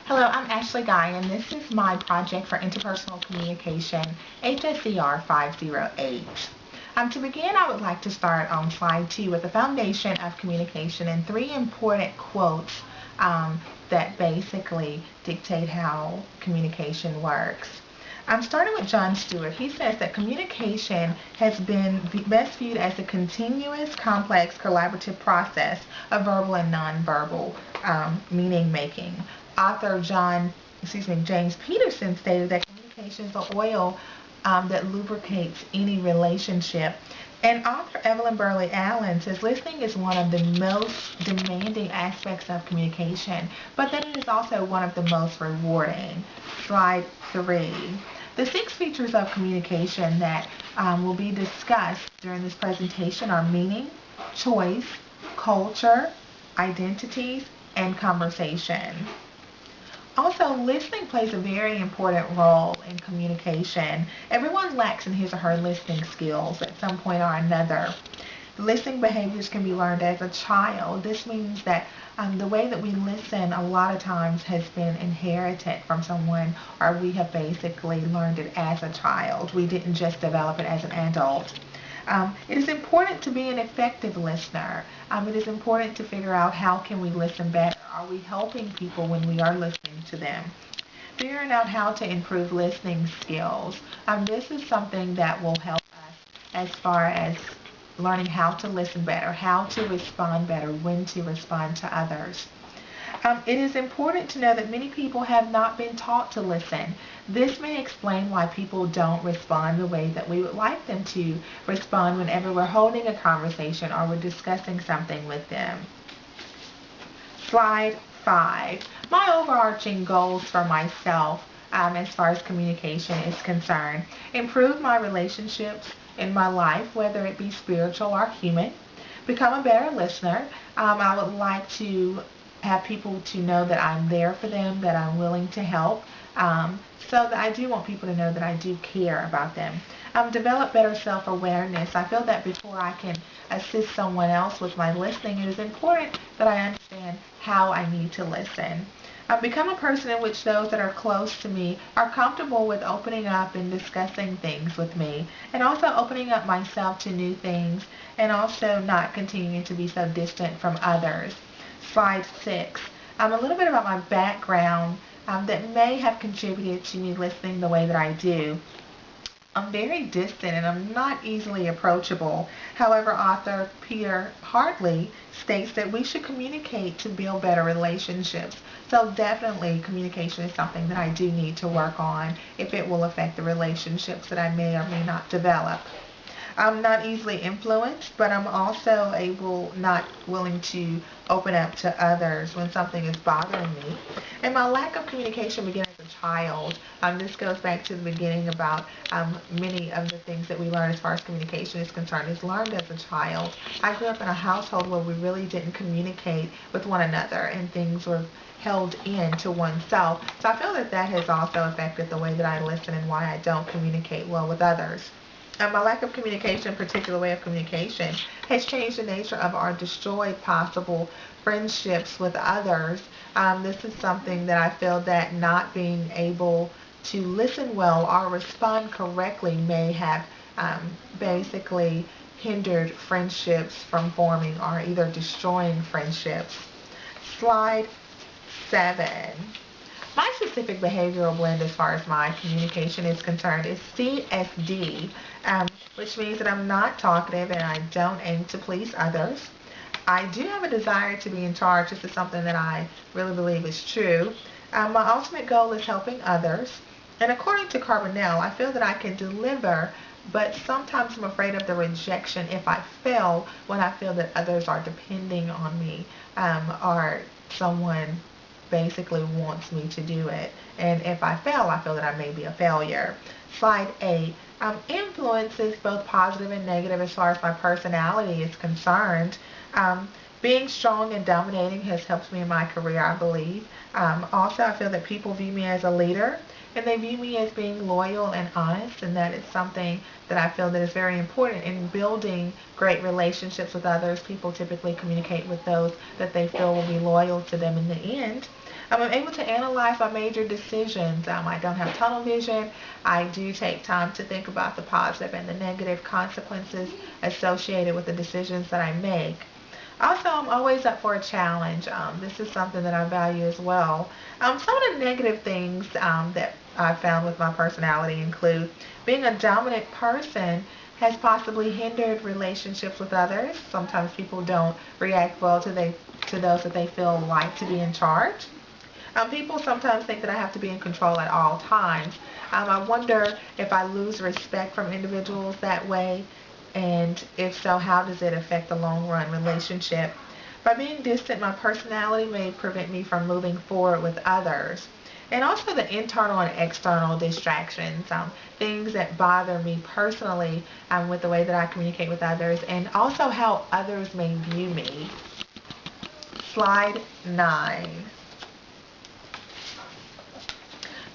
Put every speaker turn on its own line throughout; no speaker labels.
Hello, I'm Ashley Guy, and this is my project for interpersonal communication, HSCR 508. To begin, I would like to start on slide 2 with the foundation of communication and 3 important quotes that basically dictate how communication works. I'm starting with John Stewart. He says that communication has been best viewed as a continuous, complex, collaborative process of verbal and nonverbal meaning making. Author James Peterson stated that communication is the oil that lubricates any relationship. And author Evelyn Burley Allen says listening is one of the most demanding aspects of communication, but that it is also one of the most rewarding. Slide 3. The 6 features of communication that will be discussed during this presentation are meaning, choice, culture, identities, and conversation. Also, listening plays a very important role in communication. Everyone lacks in his or her listening skills at some point or another. Listening behaviors can be learned as a child. This means that the way that we listen a lot of times has been inherited from someone, or we have basically learned it as a child. We didn't just develop it as an adult. It is important to be an effective listener. It is important to figure out how can we listen better. Are we helping people when we are listening to them? Figuring out how to improve listening skills. This is something that will help us as far as learning how to listen better, how to respond better, when to respond to others. It is important to know that many people have not been taught to listen. This may explain why people don't respond the way that we would like them to respond whenever we're holding a conversation or we're discussing something with them. Slide 5. My overarching goals for myself as far as communication is concerned: improve my relationships in my life, whether it be spiritual or human, become a better listener. I would like to have people to know that I'm there for them, that I'm willing to help. So that I do want people to know that I do care about them. Develop better self-awareness. I feel that before I can assist someone else with my listening, it is important that I understand how I need to listen. Become a person in which those that are close to me are comfortable with opening up and discussing things with me, and also opening up myself to new things, and also not continuing to be so distant from others. Slide 6. A little bit about my background that may have contributed to me listening the way that I do. I'm very distant and I'm not easily approachable. However, author Peter Hartley states that we should communicate to build better relationships. So definitely communication is something that I do need to work on if it will affect the relationships that I may or may not develop. I'm not easily influenced, but I'm also not willing to open up to others when something is bothering me. And my lack of communication began as a child. This goes back to the beginning about many of the things that we learn as far as communication is concerned is learned as a child. I grew up in a household where we really didn't communicate with one another, and things were held in to oneself. So I feel that that has also affected the way that I listen and why I don't communicate well with others. My lack of communication, particular way of communication, has changed the nature of or destroyed possible friendships with others. This is something that I feel that not being able to listen well or respond correctly may have basically hindered friendships from forming or either destroying friendships. Slide 7. My specific behavioral blend as far as my communication is concerned is CSD, which means that I'm not talkative and I don't aim to please others. I do have a desire to be in charge. This is something that I really believe is true. My ultimate goal is helping others. And according to Carbonell, I feel that I can deliver, but sometimes I'm afraid of the rejection if I fail when I feel that others are depending on me or someone basically wants me to do it. And if I fail, I feel that I may be a failure. Slide 8. Influences both positive and negative as far as my personality is concerned. Being strong and dominating has helped me in my career, I believe. Also, I feel that people view me as a leader, and they view me as being loyal and honest, and that is something that I feel that is very important in building great relationships with others. People typically communicate with those that they feel will be loyal to them in the end. I'm able to analyze my major decisions. I don't have tunnel vision. I do take time to think about the positive and the negative consequences associated with the decisions that I make. Also, I'm always up for a challenge. This is something that I value as well. Some of the negative things that I found with my personality include being a dominant person has possibly hindered relationships with others. Sometimes people don't react well to those that they feel like to be in charge. People sometimes think that I have to be in control at all times. I wonder if I lose respect from individuals that way, and if so, how does it affect the long run relationship? By being distant, my personality may prevent me from moving forward with others. And also the internal and external distractions, things that bother me personally with the way that I communicate with others, and also how others may view me. Slide 9.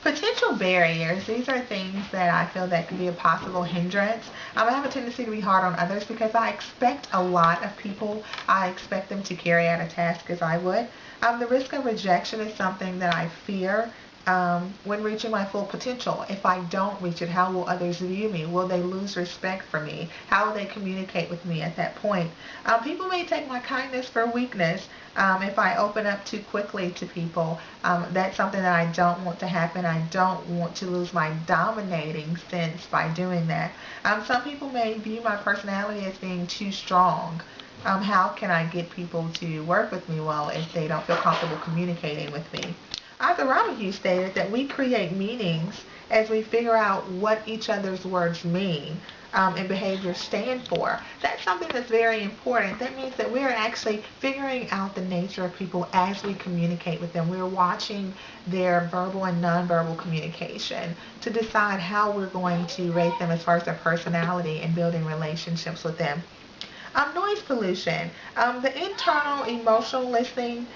Potential barriers. These are things that I feel that could be a possible hindrance. I have a tendency to be hard on others because I expect a lot of people. I expect them to carry out a task as I would. The risk of rejection is something that I fear when reaching my full potential. If I don't reach it, how will others view me? Will they lose respect for me? How will they communicate with me at that point? People may take my kindness for weakness if I open up too quickly to people. That's something that I don't want to happen. I don't want to lose my dominating sense by doing that. Some people may view my personality as being too strong. How can I get people to work with me well if they don't feel comfortable communicating with me? Arthur Robert stated that we create meanings as we figure out what each other's words mean and behaviors stand for. That's something that's very important. That means that we're actually figuring out the nature of people as we communicate with them. We're watching their verbal and nonverbal communication to decide how we're going to rate them as far as their personality and building relationships with them. Noise pollution, the internal emotional listening,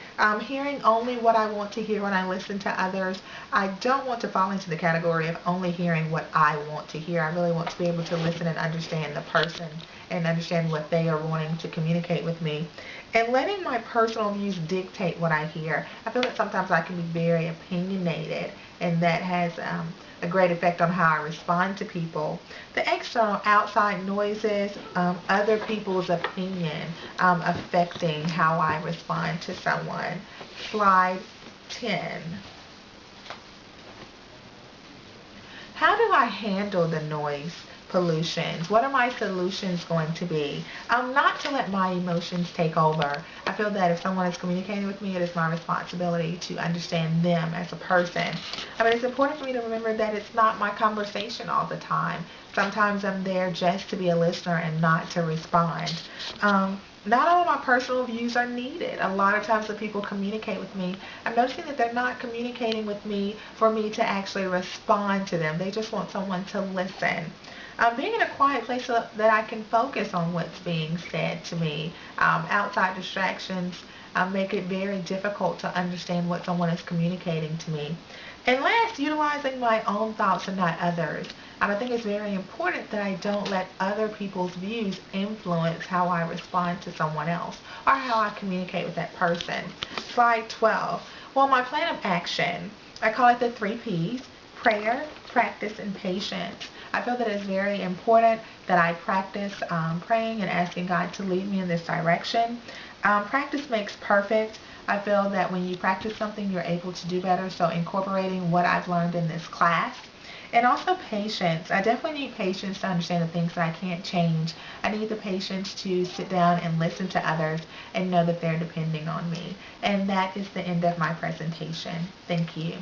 hearing only what I want to hear when I listen to others. I don't want to fall into the category of only hearing what I want to hear. I really want to be able to listen and understand the person and understand what they are wanting to communicate with me. And letting my personal views dictate what I hear. I feel that sometimes I can be very opinionated, and that has a great effect on how I respond to people. The external outside noises, other people's opinion affecting how I respond to someone. Slide 10. How do I handle the noise pollutions? What are my solutions going to be? Not to let my emotions take over. I feel that if someone is communicating with me, it is my responsibility to understand them as a person. It's important for me to remember that it's not my conversation all the time. Sometimes I'm there just to be a listener and not to respond. Not all of my personal views are needed. A lot of times when people communicate with me, I'm noticing that they're not communicating with me for me to actually respond to them. They just want someone to listen. Being in a quiet place so that I can focus on what's being said to me. Outside distractions make it very difficult to understand what someone is communicating to me. And last, utilizing my own thoughts and not others. I think it's very important that I don't let other people's views influence how I respond to someone else or how I communicate with that person. Slide 12. Well, my plan of action, I call it the 3 Ps: prayer, practice, and patience. I feel that it's very important that I practice praying and asking God to lead me in this direction. Practice makes perfect. I feel that when you practice something, you're able to do better. So incorporating what I've learned in this class. And also patience. I definitely need patience to understand the things that I can't change. I need the patience to sit down and listen to others and know that they're depending on me. And that is the end of my presentation. Thank you.